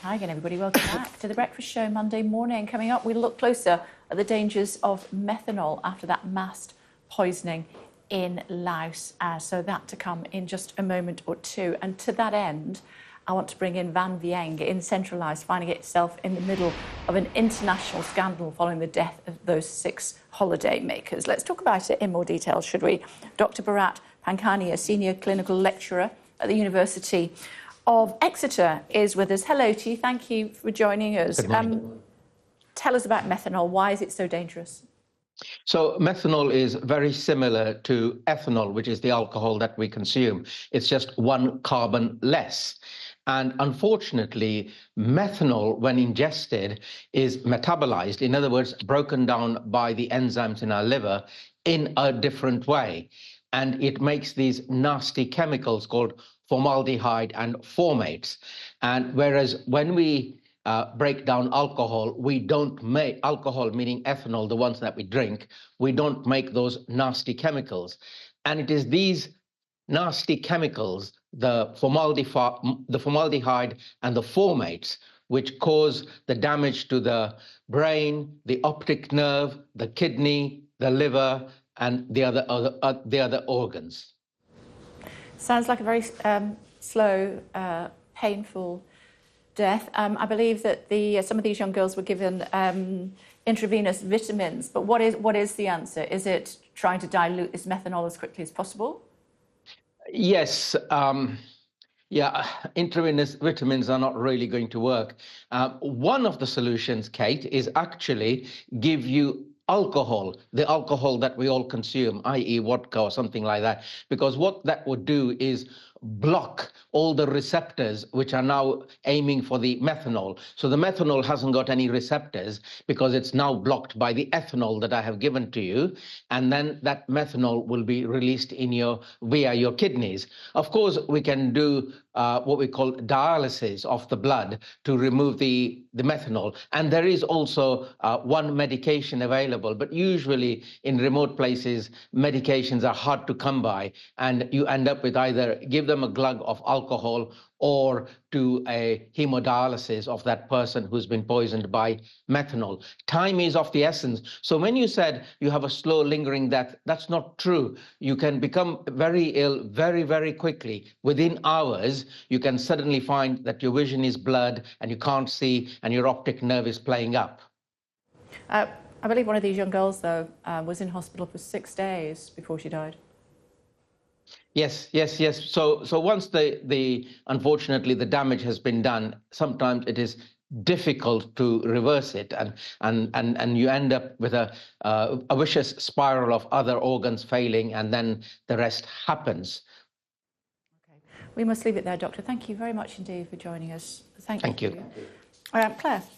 Hi again, everybody. Welcome back to The Breakfast Show Monday morning. Coming up, we'll look closer at the dangers of methanol after that mass poisoning in Laos. So that to come in just a moment or two. And to that end, I want to bring in Van Vieng in Centralised, finding itself in the middle of an international scandal following the death of those 6 holiday makers. Let's talk about it in more detail, should we? Dr. Bharat Pankhani, a senior clinical lecturer at the University of Exeter, is with us. Hello to you. Thank you for joining us. Good morning. Tell us about methanol. Why is it so dangerous? So methanol is very similar to ethanol, which is the alcohol that we consume. It's just 1 carbon less. And unfortunately, methanol, when ingested, is metabolized, in other words, broken down by the enzymes in our liver in a different way. And it makes these nasty chemicals called formaldehyde and formates. And whereas when we break down alcohol, we don't make alcohol, meaning ethanol, the ones that we drink, we don't make those nasty chemicals. And it is these nasty chemicals, the formaldehyde and the formates, which cause the damage to the brain, the optic nerve, the kidney, the liver, and the other organs. Sounds like a very slow, painful death. I believe that some of these young girls were given intravenous vitamins. But what is the answer? Is it trying to dilute this methanol as quickly as possible? Yes. Yeah, intravenous vitamins are not really going to work. One of the solutions, Kate, is actually give you alcohol, the alcohol that we all consume, i.e. vodka or something like that, because what that would do is block all the receptors which are now aiming for the methanol. So the methanol hasn't got any receptors because it's now blocked by the ethanol that I have given to you, and then that methanol will be released in via your kidneys. Of course, we can do what we call dialysis of the blood to remove the methanol, and there is also one medication available, but usually in remote places medications are hard to come by, and you end up with either give them a glug of alcohol or do a hemodialysis of that person who's been poisoned by methanol. Time is of the essence. So when you said you have a slow lingering death, that's not true. You can become very ill very, very quickly. Within hours, you can suddenly find that your vision is blurred and you can't see and your optic nerve is playing up. I believe one of these young girls, though, was in hospital for 6 days before she died. Yes. So once unfortunately the damage has been done, sometimes it is difficult to reverse it, and you end up with a vicious spiral of other organs failing, and then the rest happens. Okay, we must leave it there, Doctor. Thank you very much indeed for joining us. Thank you. You. Claire.